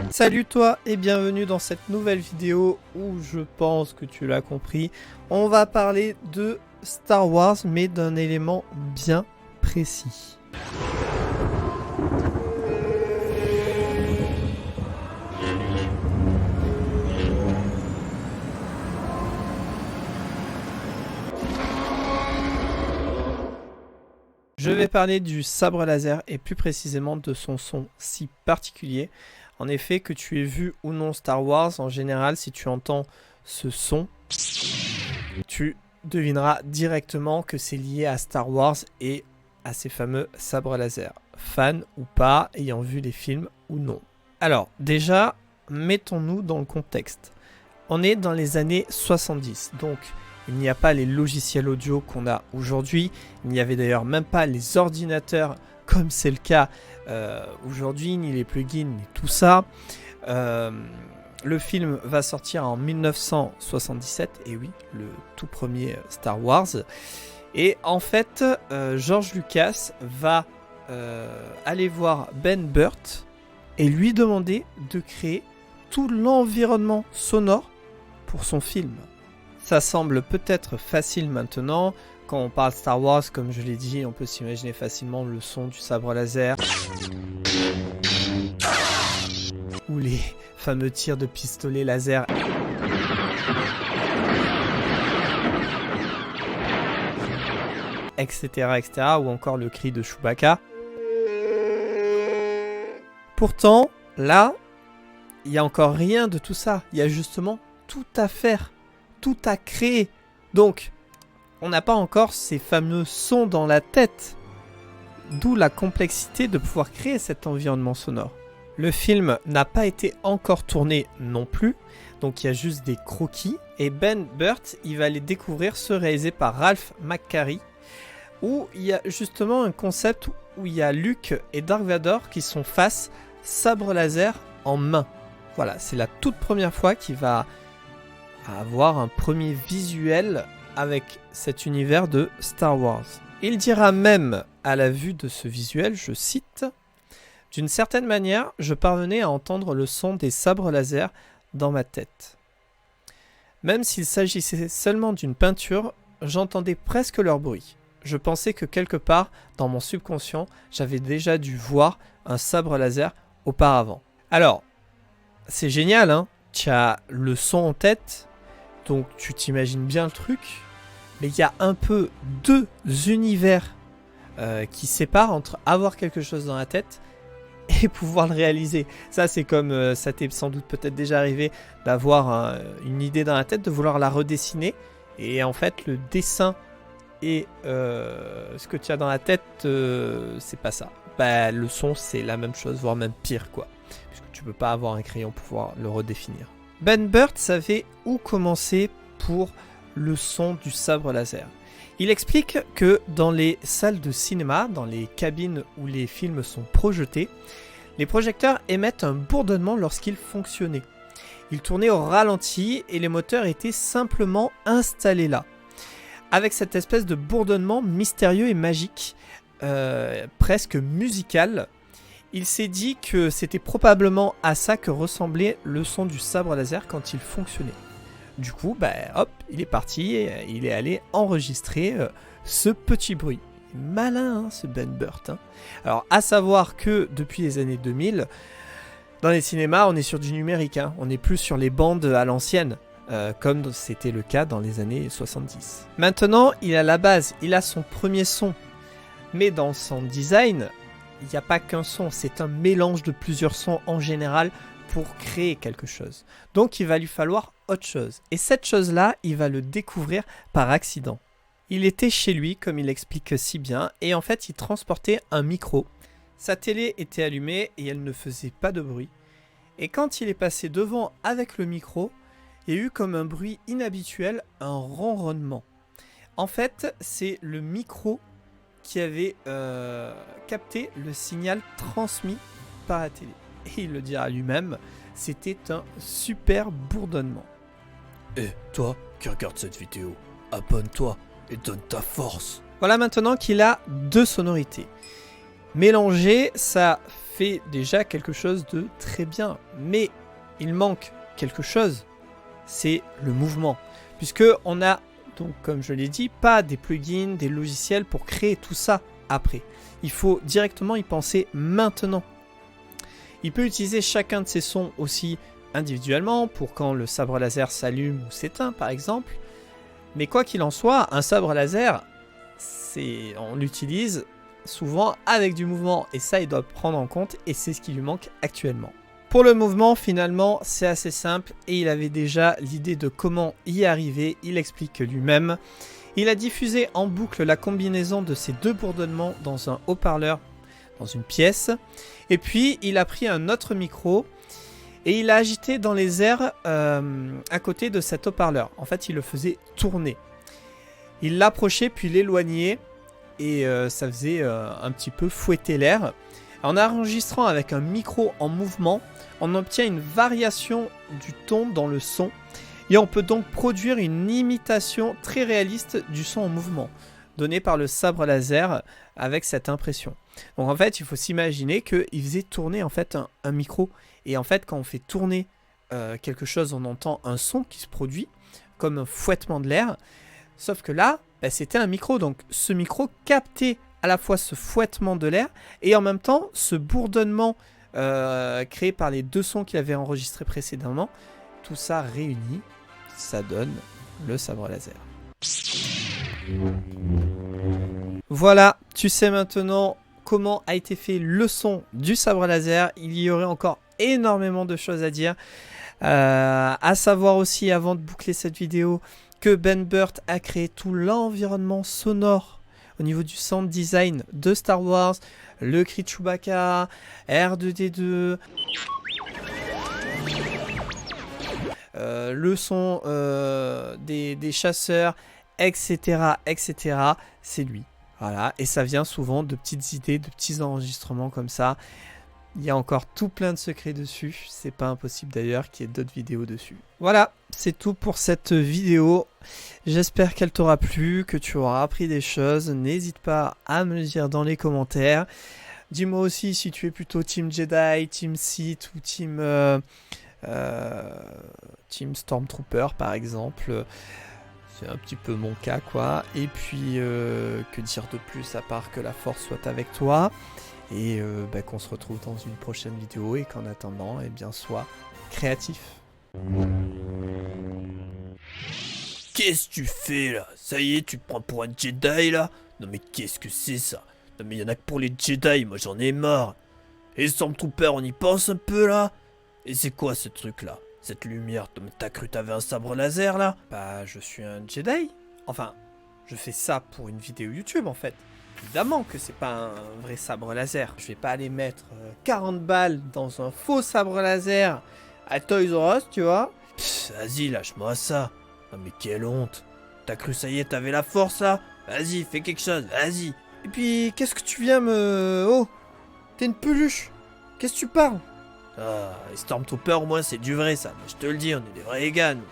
Salut toi et bienvenue dans cette nouvelle vidéo où je pense que tu l'as compris, on va parler de Star Wars mais d'un élément bien précis. Je vais parler du sabre laser et plus précisément de son son si particulier. En effet, que tu aies vu ou non Star Wars, en général, si tu entends ce son, tu devineras directement que c'est lié à Star Wars et à ces fameux sabres laser. Fan ou pas, ayant vu les films ou non. Alors, déjà, mettons-nous dans le contexte. On est dans les années 70, donc il n'y a pas les logiciels audio qu'on a aujourd'hui. Il n'y avait d'ailleurs même pas les ordinateurs comme c'est le cas aujourd'hui, ni les plugins, ni tout ça. Le film va sortir en 1977, et oui, le tout premier Star Wars. Et en fait, George Lucas va aller voir Ben Burtt et lui demander de créer tout l'environnement sonore pour son film. Ça semble peut-être facile maintenant. Quand on parle Star Wars, comme je l'ai dit, on peut s'imaginer facilement le son du sabre laser ou les fameux tirs de pistolet laser, etc., etc., ou encore le cri de Chewbacca. Pourtant, là, il n'y a encore rien de tout ça. Il y a justement tout à faire, tout à créer. Donc, on n'a pas encore ces fameux sons dans la tête. D'où la complexité de pouvoir créer cet environnement sonore. Le film n'a pas été encore tourné non plus, donc il y a juste des croquis. Et Ben Burtt, il va les découvrir, ceux réalisés par Ralph McQuarrie, où il y a justement un concept où il y a Luke et Dark Vador qui sont face sabre laser en main. Voilà, c'est la toute première fois qu'il va avoir un premier visuel avec cet univers de Star Wars. Il dira même à la vue de ce visuel, je cite, « D'une certaine manière, je parvenais à entendre le son des sabres laser dans ma tête. Même s'il s'agissait seulement d'une peinture, j'entendais presque leur bruit. Je pensais que quelque part, dans mon subconscient, j'avais déjà dû voir un sabre laser auparavant. » Alors, c'est génial, hein? Tu as le son en tête, donc tu t'imagines bien le truc, mais il y a un peu deux univers qui séparent entre avoir quelque chose dans la tête et pouvoir le réaliser. Ça, c'est comme ça t'est sans doute peut-être déjà arrivé d'avoir une idée dans la tête, de vouloir la redessiner, et en fait le dessin et ce que tu as dans la tête, c'est pas ça. Bah, le son, c'est la même chose, voire même pire, quoi, puisque tu peux pas avoir un crayon pour pouvoir le redéfinir. Ben Burtt savait où commencer pour le son du sabre laser. Il explique que dans les salles de cinéma, dans les cabines où les films sont projetés, les projecteurs émettent un bourdonnement lorsqu'ils fonctionnaient. Ils tournaient au ralenti et les moteurs étaient simplement installés là. Avec cette espèce de bourdonnement mystérieux et magique, presque musical, il s'est dit que c'était probablement à ça que ressemblait le son du sabre laser quand il fonctionnait. Du coup, hop, il est parti et il est allé enregistrer ce petit bruit. Malin, hein, ce Ben Burtt. Hein. Alors, à savoir que depuis les années 2000, dans les cinémas, on est sur du numérique. Hein. On n'est plus sur les bandes à l'ancienne, comme c'était le cas dans les années 70. Maintenant, il a la base, il a son premier son. Mais dans son design, il n'y a pas qu'un son, c'est un mélange de plusieurs sons en général pour créer quelque chose. Donc il va lui falloir autre chose. Et cette chose-là, il va le découvrir par accident. Il était chez lui, comme il explique si bien, et en fait il transportait un micro. Sa télé était allumée et elle ne faisait pas de bruit. Et quand il est passé devant avec le micro, il y a eu comme un bruit inhabituel, un ronronnement. En fait, c'est le micro qui avait capté le signal transmis par la télé. Et il le dira lui-même, C'était un super bourdonnement. Et toi qui regardes cette vidéo, abonne-toi et donne ta force. Voilà maintenant qu'il a 2 sonorités. Mélangées, ça fait déjà quelque chose de très bien. Mais il manque quelque chose, c'est le mouvement. Puisque on a, donc comme je l'ai dit, pas des plugins, des logiciels pour créer tout ça après. Il faut directement y penser maintenant. Il peut utiliser chacun de ces sons aussi individuellement pour quand le sabre laser s'allume ou s'éteint par exemple. Mais quoi qu'il en soit, un sabre laser, on l'utilise souvent avec du mouvement et ça il doit prendre en compte et c'est ce qui lui manque actuellement. Pour le mouvement finalement c'est assez simple et il avait déjà l'idée de comment y arriver, il explique lui-même. Il a diffusé en boucle la combinaison de ces 2 bourdonnements dans un haut-parleur dans une pièce et puis il a pris un autre micro et il l'a agité dans les airs à côté de cet haut-parleur. En fait il le faisait tourner. Il l'approchait puis l'éloignait et ça faisait un petit peu fouetter l'air. En enregistrant avec un micro en mouvement, on obtient une variation du ton dans le son et on peut donc produire une imitation très réaliste du son en mouvement donné par le sabre laser avec cette impression. Donc en fait, il faut s'imaginer qu'il faisait tourner en fait un micro et en fait quand on fait tourner quelque chose, on entend un son qui se produit comme un fouettement de l'air. Sauf que là, c'était un micro, donc ce micro captait à la fois ce fouettement de l'air et en même temps ce bourdonnement créé par les 2 sons qu'il avait enregistrés précédemment. Tout ça réuni, ça donne le sabre laser. Voilà, tu sais maintenant comment a été fait le son du sabre laser. Il y aurait encore énormément de choses à dire. À savoir aussi, avant de boucler cette vidéo, que Ben Burtt a créé tout l'environnement sonore au niveau du sound design de Star Wars, le cri de Chewbacca, R2D2, le son des chasseurs, etc., etc. C'est lui. Voilà, et ça vient souvent de petites idées, de petits enregistrements comme ça. Il y a encore tout plein de secrets dessus. C'est pas impossible d'ailleurs qu'il y ait d'autres vidéos dessus. Voilà, c'est tout pour cette vidéo. J'espère qu'elle t'aura plu, que tu auras appris des choses. N'hésite pas à me le dire dans les commentaires. Dis-moi aussi si tu es plutôt Team Jedi, Team Sith ou Team Stormtrooper par exemple. C'est un petit peu mon cas quoi. Et puis que dire de plus à part que la force soit avec toi. Et qu'on se retrouve dans une prochaine vidéo et qu'en attendant, eh bien, sois créatif. Qu'est-ce que tu fais là? Ça y est, tu te prends pour un Jedi là? Non mais qu'est-ce que c'est ça? Non mais y'en a que pour les Jedi, moi j'en ai marre. Et Stormtrooper, on y pense un peu là? Et c'est quoi ce truc là? Cette lumière, t'as cru t'avais un sabre laser là? Bah je suis un Jedi. Enfin, je fais ça pour une vidéo YouTube en fait. Évidemment que c'est pas un vrai sabre laser. Je vais pas aller mettre 40 balles dans un faux sabre laser à Toys R Us, tu vois. Vas-y, lâche-moi ça. Non mais quelle honte. T'as cru ça y est, t'avais la force là? Vas-y, fais quelque chose, vas-y. Et puis, qu'est-ce que tu viens me... Oh, t'es une peluche. Qu'est-ce que tu parles? Ah, les Stormtroopers au moins c'est du vrai ça. Je te le dis, on est des vrais gars nous.